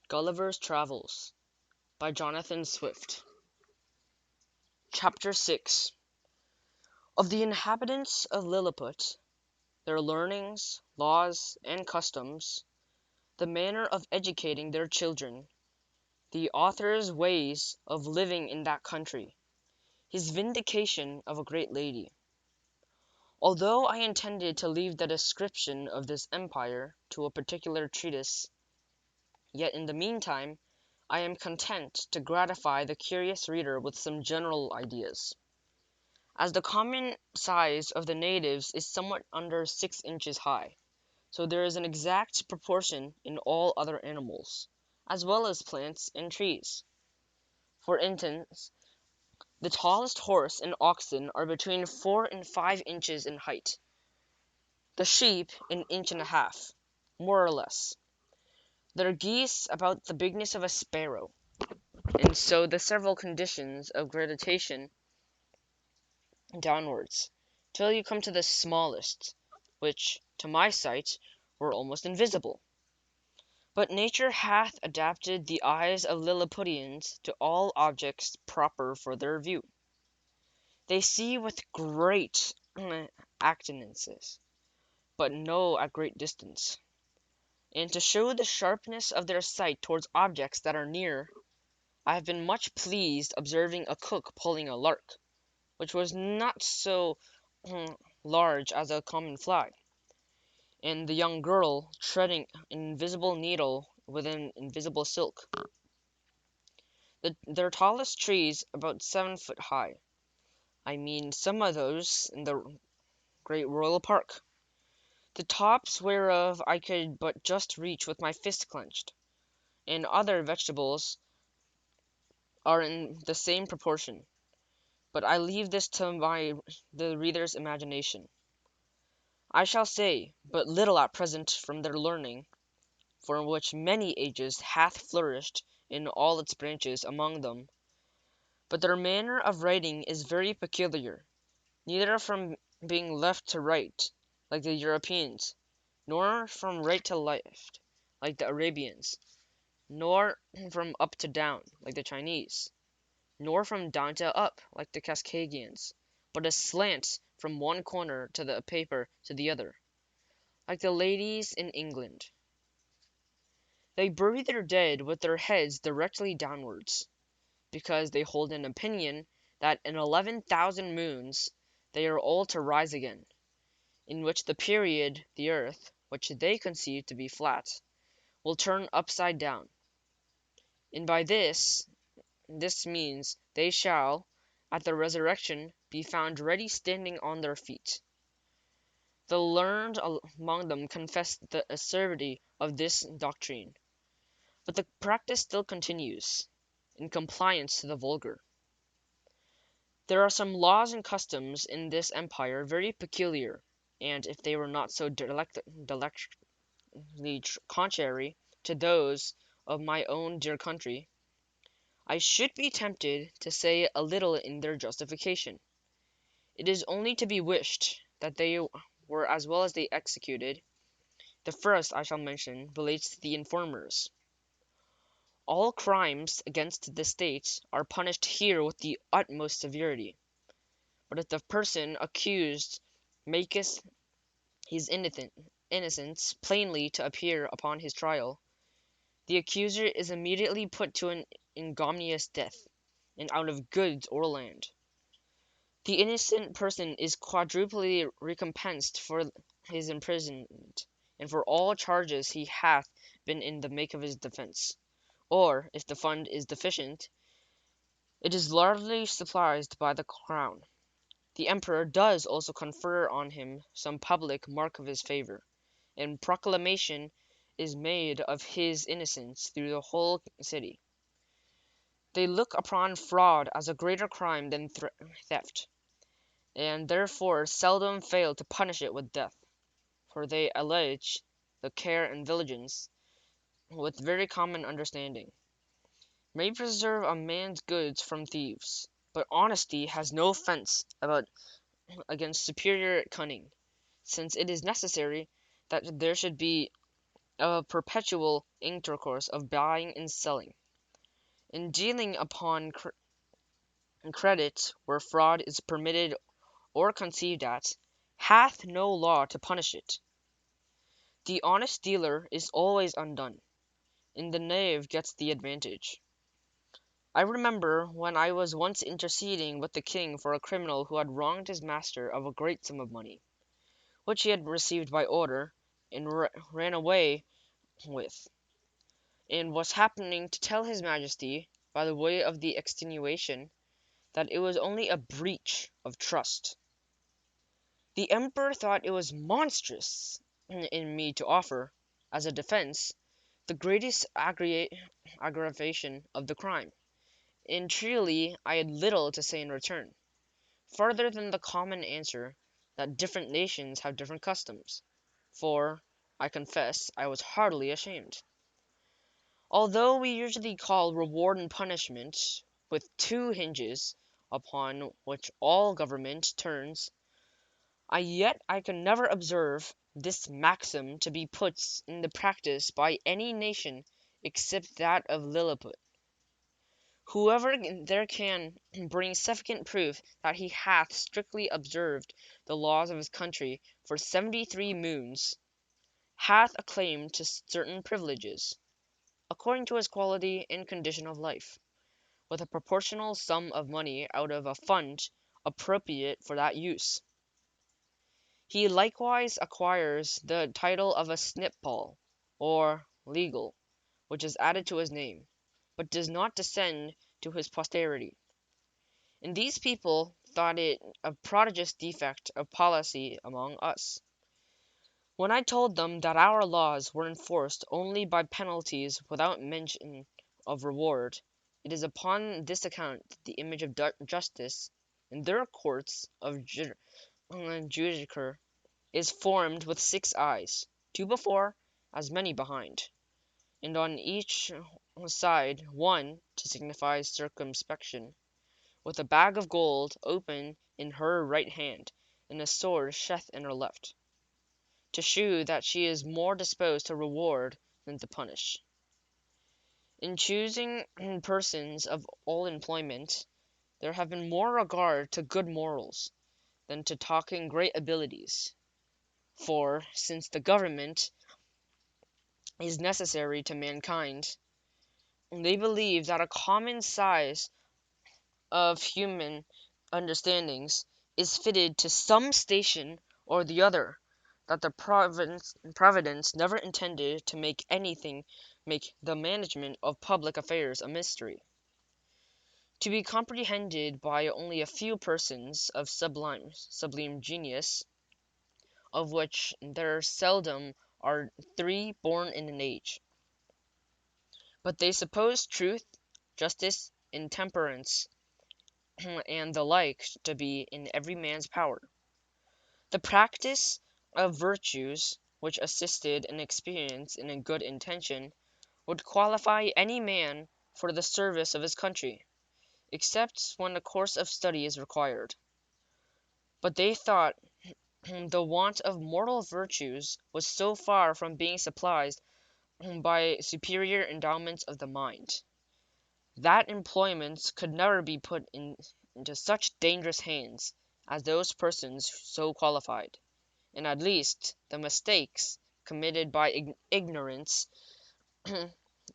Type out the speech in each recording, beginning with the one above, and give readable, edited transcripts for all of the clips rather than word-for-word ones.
Gulliver's Travels by Jonathan Swift. Chapter 6. Of the inhabitants of Lilliput, their learnings, laws, and customs, the manner of educating their children, the author's ways of living in that country, his vindication of a great lady. Although I intended to leave the description of this empire to a particular treatise, yet in the meantime I am content to gratify the curious reader with some general ideas. As the common size of the natives is somewhat under 6 inches high, so there is an exact proportion in all other animals, as well as plants and trees. For instance, the tallest horse and oxen are between 4 and 5 inches in height, the sheep an inch and a half, more or less, their geese about the bigness of a sparrow, and so the several conditions of gradation downwards, till you come to the smallest, which, to my sight, were almost invisible. But nature hath adapted the eyes of Lilliputians to all objects proper for their view. They see with great actinences, but know at great distance. And to show the sharpness of their sight towards objects that are near, I have been much pleased observing a cook pulling a lark, which was not so large as a common fly, and the young girl treading an invisible needle with an invisible silk. Their tallest trees about 7 foot high. I mean some of those in the great royal park, the tops whereof I could but just reach with my fist clenched, and other vegetables are in the same proportion. But I leave this to the reader's imagination. I shall say but little at present from their learning, for which many ages hath flourished in all its branches among them. But their manner of writing is very peculiar, neither from being left to right, like the Europeans, nor from right to left, like the Arabians, nor from up to down, like the Chinese, nor from down to up, like the Cascadians, but aslant from one corner of the paper to the other, like the ladies in England. They bury their dead with their heads directly downwards, because they hold an opinion that in 11,000 moons they are all to rise again, in which the period the earth, which they conceive to be flat, will turn upside down. And by this means they shall, at the resurrection, be found ready standing on their feet. The learned among them confess the absurdity of this doctrine, but the practice still continues, in compliance to the vulgar. There are some laws and customs in this empire very peculiar, and if they were not so directly contrary to those of my own dear country, I should be tempted to say a little in their justification. It is only to be wished that they were as well as they executed. The first I shall mention relates to the informers. All crimes against the state are punished here with the utmost severity. But if the person accused maketh his innocence plainly to appear upon his trial, the accuser is immediately put to an ignominious death, and out of goods or land. The innocent person is quadruply recompensed for his imprisonment, and for all charges he hath been in the make of his defence. Or, if the fund is deficient, it is largely supplied by the crown. The emperor does also confer on him some public mark of his favour, and proclamation is made of his innocence through the whole city. They look upon fraud as a greater crime than theft, and therefore seldom fail to punish it with death, for they allege the care and vigilance, with very common understanding, may preserve a man's goods from thieves. But honesty has no offence against superior cunning, since it is necessary that there should be a perpetual intercourse of buying and selling, and dealing upon credit where fraud is permitted or conceived at, hath no law to punish it. The honest dealer is always undone, and the knave gets the advantage. I remember when I was once interceding with the king for a criminal who had wronged his master of a great sum of money, which he had received by order, and ran away with, and was happening to tell his majesty, by the way of the extenuation, that it was only a breach of trust. The emperor thought it was monstrous in me to offer, as a defense, the greatest aggravation of the crime, and truly I had little to say in return, farther than the common answer that different nations have different customs, for, I confess, I was heartily ashamed. Although we usually call reward and punishment, with two hinges, upon which all government turns, yet I could never observe this maxim to be put into practice by any nation except that of Lilliput. Whoever there can bring sufficient proof that he hath strictly observed the laws of his country for 73 moons, hath a claim to certain privileges, according to his quality and condition of life, with a proportional sum of money out of a fund appropriate for that use. He likewise acquires the title of a snipball, or legal, which is added to his name, but does not descend to his posterity. And these people thought it a prodigious defect of policy among us. When I told them that our laws were enforced only by penalties without mention of reward, it is upon this account that the image of justice in their courts of judicature is formed with 6 eyes, two before, as many behind, and on each side one to signify circumspection, with a bag of gold open in her right hand, and a sword sheath in her left, to shew that she is more disposed to reward than to punish. In choosing persons of all employment, there have been more regard to good morals than to talking great abilities. For, since the government is necessary to mankind, they believe that a common size of human understandings is fitted to some station or the other, that the Providence never intended to make the management of public affairs a mystery, to be comprehended by only a few persons of sublime genius, of which there seldom are 3 born in an age. But they suppose truth, justice, and temperance, and the like, to be in every man's power. The practice of virtues, which assisted in experience and in good intention, would qualify any man for the service of his country, except when a course of study is required. But they thought the want of moral virtues was so far from being supplied by superior endowments of the mind, that employments could never be put into such dangerous hands as those persons so qualified, and at least the mistakes committed by ignorance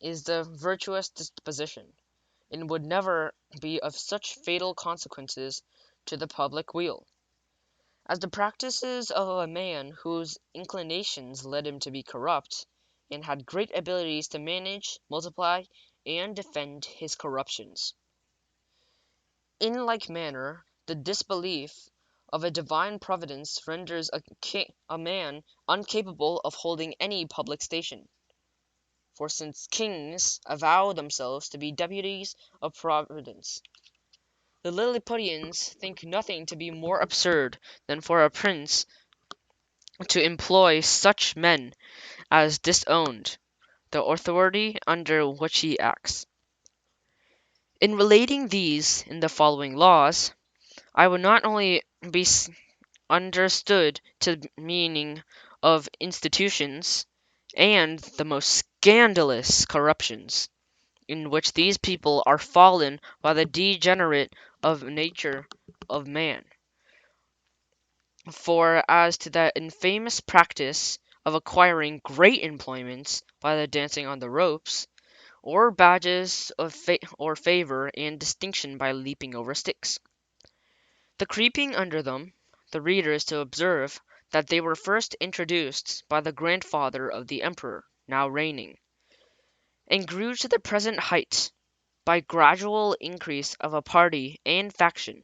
is the virtuous disposition, and would never be of such fatal consequences to the public weal, as the practices of a man whose inclinations led him to be corrupt, and had great abilities to manage, multiply, and defend his corruptions. In like manner, the disbelief of a divine providence renders a man incapable of holding any public station. For since kings avow themselves to be deputies of Providence, the Lilliputians think nothing to be more absurd than for a prince to employ such men as disowned the authority under which he acts. In relating these and the following laws, I would not only be understood to the meaning of institutions and the most scandalous corruptions, in which these people are fallen by the degenerate of nature of man. For as to that infamous practice of acquiring great employments by the dancing on the ropes, or badges of or favor and distinction by leaping over sticks, the creeping under them, the reader is to observe that they were first introduced by the grandfather of the emperor now reigning, and grew to the present height by gradual increase of a party and faction.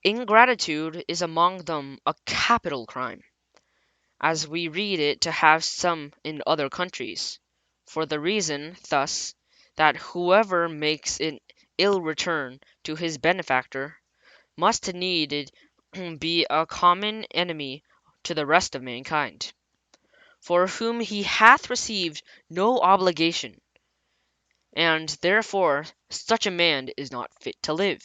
Ingratitude is among them a capital crime, as we read it to have some in other countries, for the reason, thus, that whoever makes an ill return to his benefactor must needs be a common enemy to the rest of mankind, for whom he hath received no obligation, and therefore such a man is not fit to live.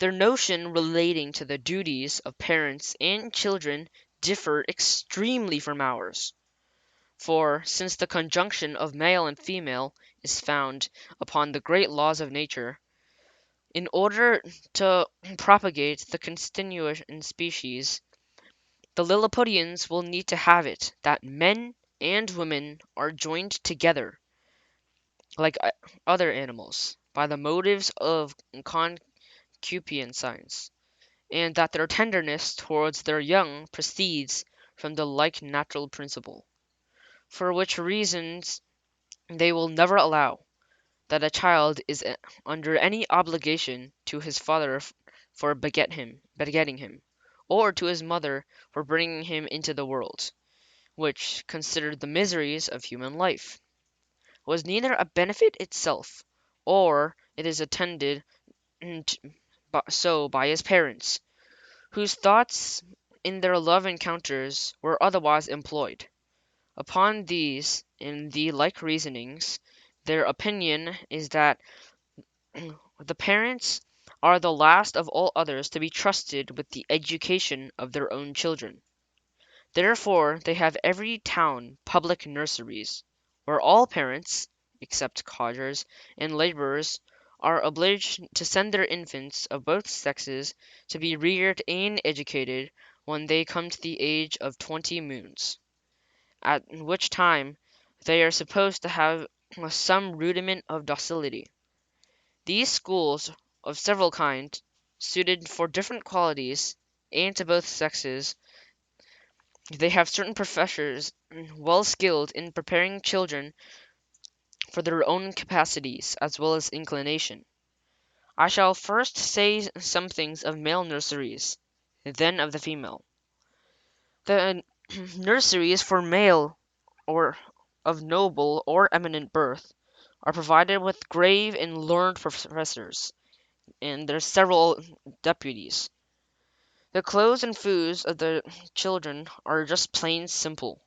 Their notion relating to the duties of parents and children differ extremely from ours. For, since the conjunction of male and female is found upon the great laws of nature, in order to propagate the continuation species, the Lilliputians will need to have it that men and women are joined together, like other animals, by the motives of concupiscence, and that their tenderness towards their young proceeds from the like natural principle. For which reasons they will never allow that a child is under any obligation to his father for begetting him, or to his mother for bringing him into the world, which, considered the miseries of human life, was neither a benefit itself, or it is attended so by his parents, whose thoughts in their love encounters were otherwise employed. Upon these and the like reasonings, their opinion is that the parents are the last of all others to be trusted with the education of their own children. Therefore they have every town public nurseries, where all parents, except codgers and labourers, are obliged to send their infants of both sexes to be reared and educated when they come to the age of 20 moons, at which time they are supposed to have some rudiment of docility. These schools, of several kinds, suited for different qualities, and to both sexes, they have certain professors well skilled in preparing children for their own capacities as well as inclination. I shall first say some things of male nurseries, then of the female. The nurseries for male or of noble or eminent birth are provided with grave and learned professors, and their several deputies. The clothes and foods of the children are just plain simple.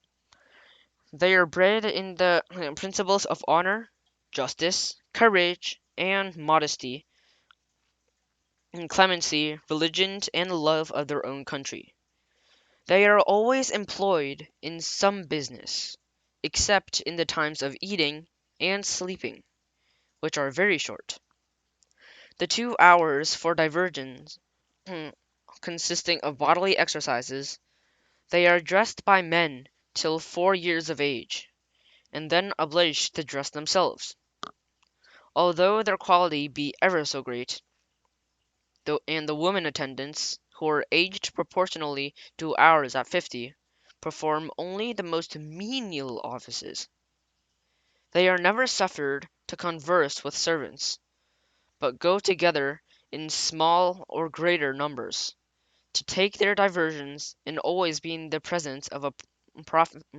They are bred in the principles of honor, justice, courage, and modesty, and clemency, religion, and love of their own country. They are always employed in some business, except in the times of eating and sleeping, which are very short. The 2 hours for diversions, consisting of bodily exercises, they are dressed by men till 4 years of age, and then obliged to dress themselves, although their quality be ever so great, and the women attendants, who are aged proportionally to ours at 50, perform only the most menial offices. They are never suffered to converse with servants, but go together in small or greater numbers, to take their diversions, and always be in the presence of a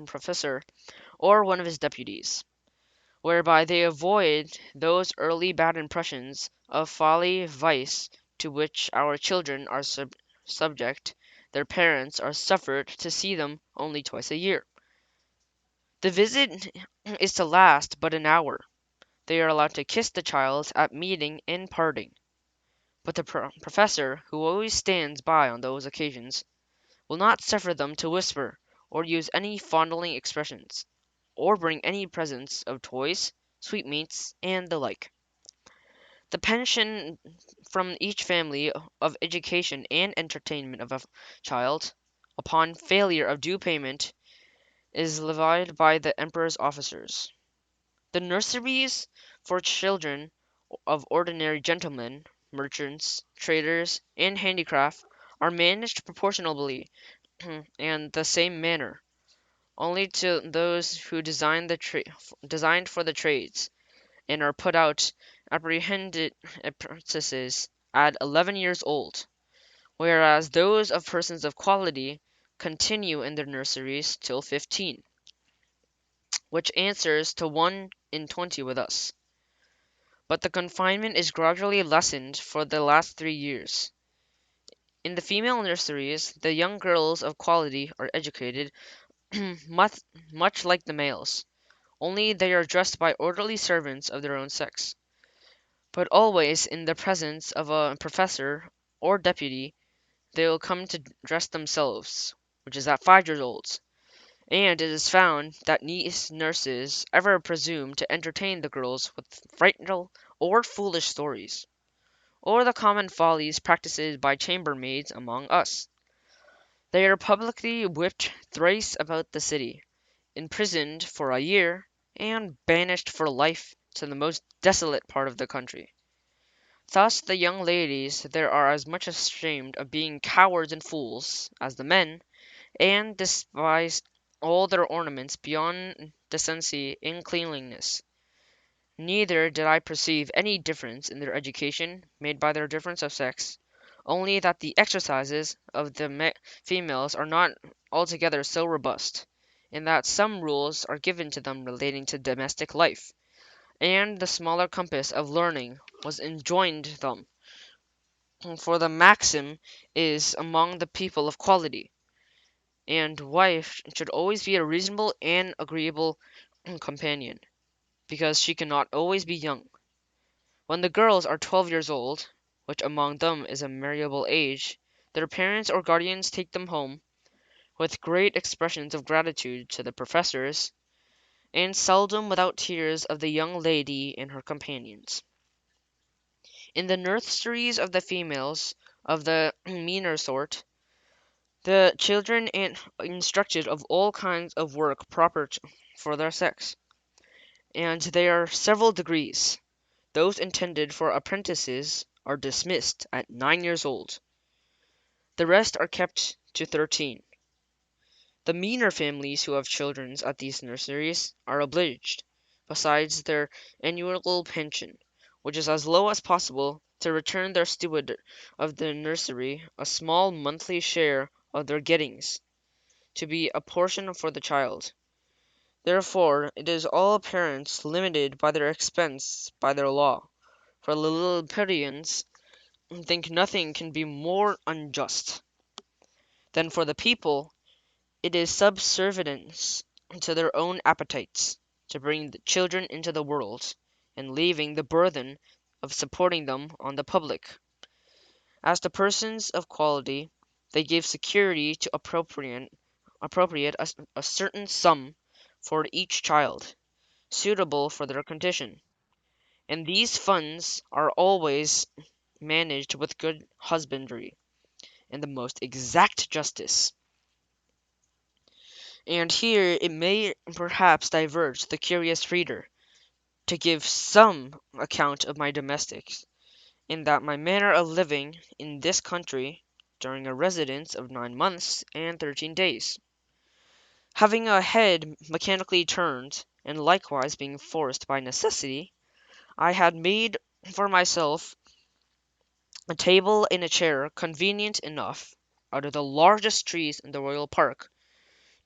professor or one of his deputies, whereby they avoid those early bad impressions of folly, vice, to which our children are subject. Their parents are suffered to see them only twice a year. The visit is to last but an hour. They are allowed to kiss the child at meeting and parting, but the professor, who always stands by on those occasions, will not suffer them to whisper or use any fondling expressions, or bring any presents of toys, sweetmeats, and the like. The pension from each family of education and entertainment of a child, upon failure of due payment, is levied by the emperor's officers. The nurseries for children of ordinary gentlemen, merchants, traders, and handicraft are managed proportionably and the same manner, only to those who designed for the trades, and are put out apprehended apprentices at 11 years old, whereas those of persons of quality continue in their nurseries till 15, which answers to 1 in 20 with us. But the confinement is gradually lessened for the last 3 years. In the female nurseries, the young girls of quality are educated much, much like the males, only they are dressed by orderly servants of their own sex, but always in the presence of a professor or deputy they will come to dress themselves, which is at 5 years old, and it is found that these nurses ever presume to entertain the girls with frightful or foolish stories, or the common follies practised by chambermaids among us. They are publicly whipped thrice about the city, imprisoned for a year, and banished for life to the most desolate part of the country. Thus the young ladies there are as much ashamed of being cowards and fools as the men, and despise all their ornaments beyond decency and cleanliness. Neither did I perceive any difference in their education made by their difference of sex, only that the exercises of the females are not altogether so robust, and that some rules are given to them relating to domestic life, and the smaller compass of learning was enjoined them. For the maxim is among the people of quality, and wife should always be a reasonable and agreeable companion, because she cannot always be young. When the girls are 12 years old, which among them is a marriageable age, their parents or guardians take them home, with great expressions of gratitude to the professors, and seldom without tears of the young lady and her companions. In the nurseries of the females of the meaner sort, the children are instructed of all kinds of work proper for their sex, and there are several degrees. Those intended for apprentices are dismissed at 9 years old. The rest are kept to 13. The meaner families who have children at these nurseries are obliged, besides their annual pension, which is as low as possible, to return their steward of the nursery a small monthly share of their gettings, to be apportioned for the child. Therefore it is all parents limited by their expense by their law, for the Lilliputians think nothing can be more unjust. Then for the people, it is subservience to their own appetites to bring the children into the world, and leaving the burthen of supporting them on the public. As to persons of quality, they give security to appropriate a certain sum for each child, suitable for their condition, and these funds are always managed with good husbandry and the most exact justice. And here it may perhaps divert the curious reader to give some account of my domestics, in that my manner of living in this country during a residence of 9 months and 13 days. Having a head mechanically turned, and likewise being forced by necessity, I had made for myself a table and a chair convenient enough out of the largest trees in the royal park.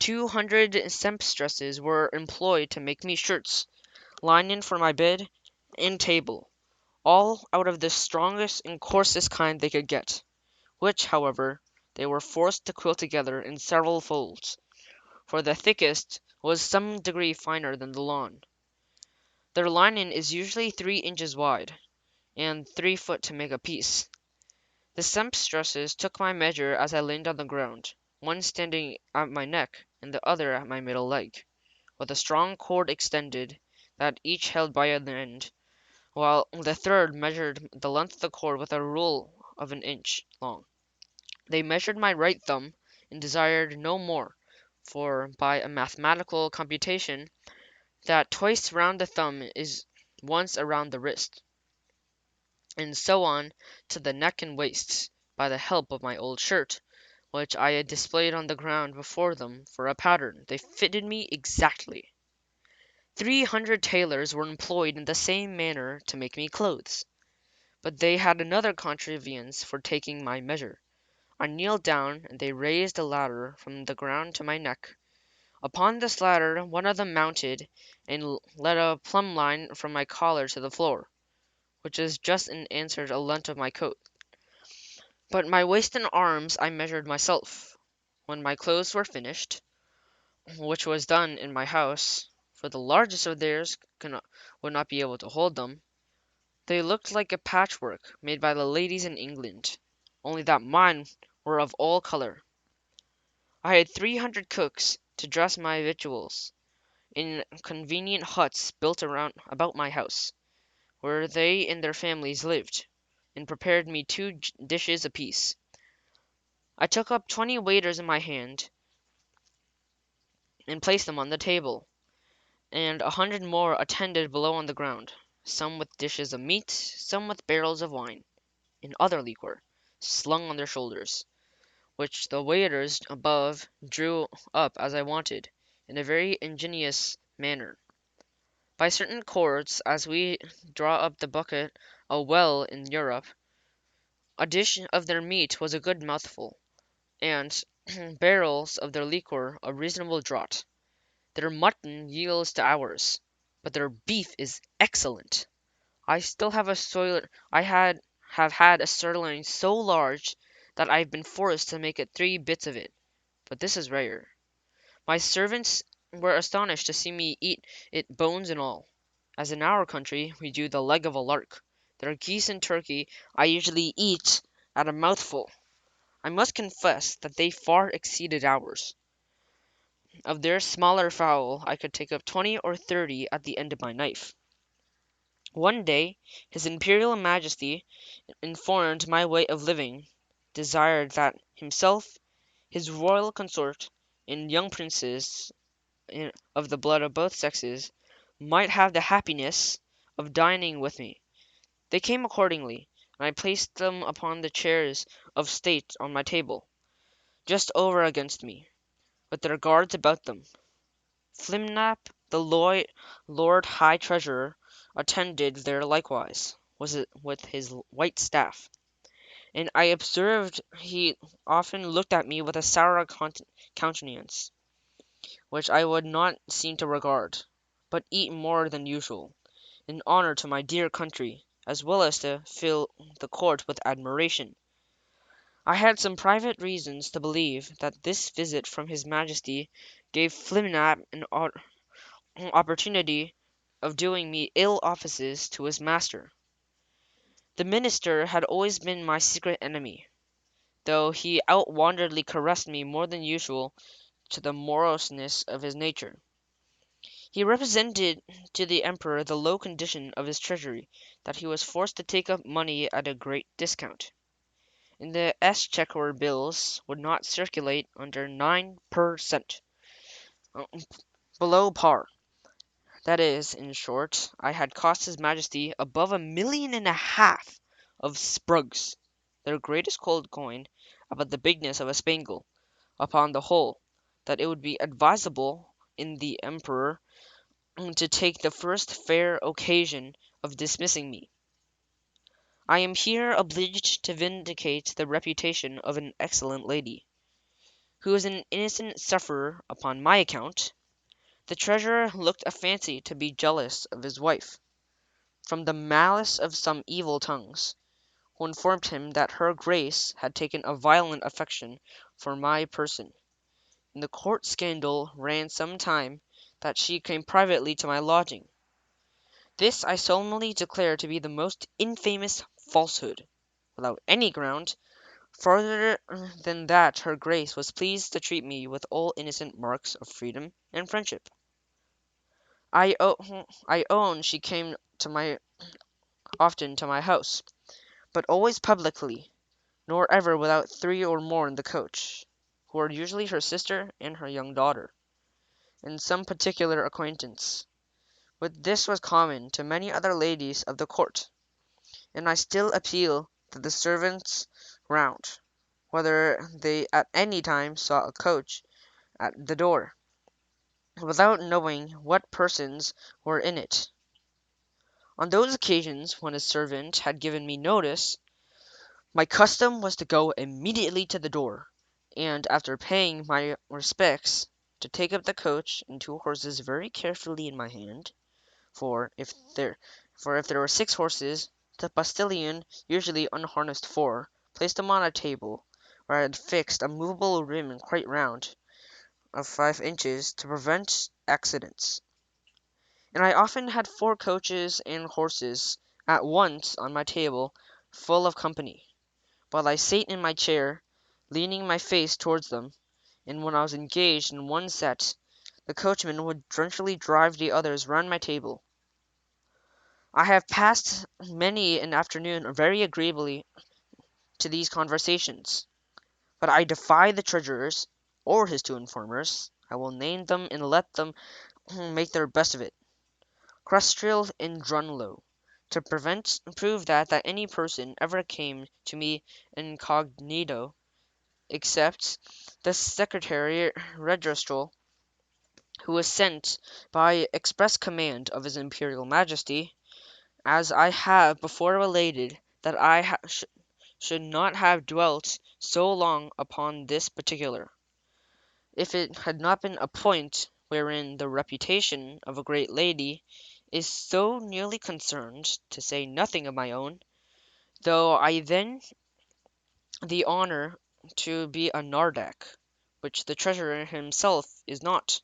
200 sempstresses were employed to make me shirts, linen for my bed and table, all out of the strongest and coarsest kind they could get, which, however, they were forced to quilt together in several folds, for the thickest was some degree finer than the lawn. Their linen is usually 3 inches wide, and 3 foot to make a piece. The sempstresses took my measure as I leaned on the ground, one standing at my neck, and the other at my middle leg, with a strong cord extended, that each held by an end, while the third measured the length of the cord with a rule of an inch long. They measured my right thumb, and desired no more, for by a mathematical computation, that twice round the thumb is once around the wrist, and so on to the neck and waist, by the help of my old shirt, which I had displayed on the ground before them for a pattern. They fitted me exactly. 300 tailors were employed in the same manner to make me clothes, but they had another contrivance for taking my measure. I kneeled down, and they raised a ladder from the ground to my neck. Upon this ladder one of them mounted, and led a plumb line from my collar to the floor, which is just in answer to a length of my coat. But my waist and arms I measured myself. When my clothes were finished, which was done in my house, for the largest of theirs would not be able to hold them, they looked like a patchwork made by the ladies in England, only that mine were of all colour. I had 300 cooks to dress my victuals, in convenient huts built about my house, where they and their families lived, and prepared me two dishes apiece. I took up 20 waiters in my hand, and placed them on the table, and 100 more attended below on the ground, some with dishes of meat, some with barrels of wine, and other liquor, slung on their shoulders, which the waiters above drew up as I wanted, in a very ingenious manner, by certain cords, as we draw up the bucket a well in Europe. A dish of their meat was a good mouthful, and barrels of their liquor a reasonable draught. Their mutton yields to ours, but their beef is excellent. I still have a soil. I have had a sirloin so large that I have been forced to make it 3 bits of it, but this is rare. My servants were astonished to see me eat it bones and all, as in our country we do the leg of a lark. Their geese and turkey I usually eat at a mouthful. I must confess that they far exceeded ours. Of their smaller fowl I could take up 20 or 30 at the end of my knife. One day his Imperial Majesty, informed my way of living, desired that himself, his royal consort, and young princes of the blood of both sexes, might have the happiness of dining with me. They came accordingly, and I placed them upon the chairs of state on my table, just over against me, with their guards about them. Flimnap, the Lord High Treasurer, attended there likewise, with his white staff, and I observed he often looked at me with a sour countenance, which I would not seem to regard, but eat more than usual, in honour to my dear country, as well as to fill the court with admiration. I had some private reasons to believe that this visit from his Majesty gave Flimnap an opportunity of doing me ill offices to his master. The minister had always been my secret enemy, though he outwardly caressed me more than usual to the moroseness of his nature. He represented to the emperor the low condition of his treasury, that he was forced to take up money at a great discount, and the exchequer bills would not circulate under 9 per cent. Below par. That is, in short, I had cost his Majesty above 1.5 millions of sprugs, their greatest gold coin, about the bigness of a spangle, upon the whole, that it would be advisable in the emperor to take the first fair occasion of dismissing me. I am here obliged to vindicate the reputation of an excellent lady, who is an innocent sufferer upon my account. The treasurer looked a fancy to be jealous of his wife, from the malice of some evil tongues, who informed him that her grace had taken a violent affection for my person, and the court scandal ran some time that she came privately to my lodging. This I solemnly declare to be the most infamous falsehood, without any ground, Farther than that, her grace was pleased to treat me with all innocent marks of freedom and friendship. I, I own she came to my often to my house, but always publicly, nor ever without three or more in the coach, who were usually her sister and her young daughter, and some particular acquaintance. But this was common to many other ladies of the court, and I still appeal to the servants round, whether they at any time saw a coach at the door, without knowing what persons were in it. On those occasions when a servant had given me notice, my custom was to go immediately to the door, and after paying my respects, to take up the coach and two horses very carefully in my hand, for if there were six horses, the postillion usually unharnessed four, placed them on a table, where I had fixed a movable rim quite round, of 5 inches, to prevent accidents. And I often had four coaches and horses at once on my table, full of company, while I sate in my chair, leaning my face towards them, and when I was engaged in one set, the coachman would drunkenly drive the others round my table. I have passed many an afternoon very agreeably to these conversations, but I defy the treasurers, or his two informers, I will name them and let them make their best of it, Crustril and Drunlow, to prove that any person ever came to me incognito, except the secretary registral, who was sent by express command of his Imperial Majesty, as I have before related, that I should not have dwelt so long upon this particular, if it had not been a point wherein the reputation of a great lady is so nearly concerned, to say nothing of my own, though I then the honour to be a nardac, which the treasurer himself is not,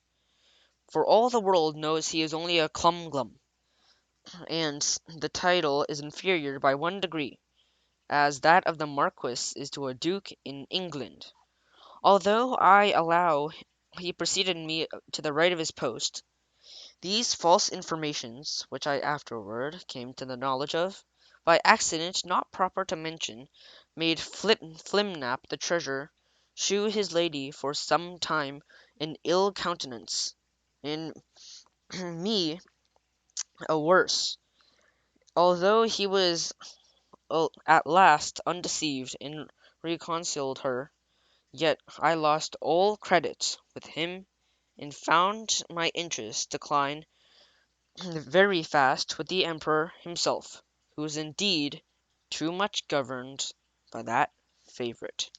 for all the world knows he is only a clumglum, and the title is inferior by 1 degree, as that of the marquis is to a duke in England. Although I allow he preceded me to the right of his post, these false informations, which I afterward came to the knowledge of, by accident not proper to mention, made Flimnap the treasurer shew his lady for some time in ill countenance, and me a worse, although he was at last undeceived and reconciled her. Yet I lost all credit with him, and found my interest decline very fast with the Emperor himself, who was indeed too much governed by that favourite.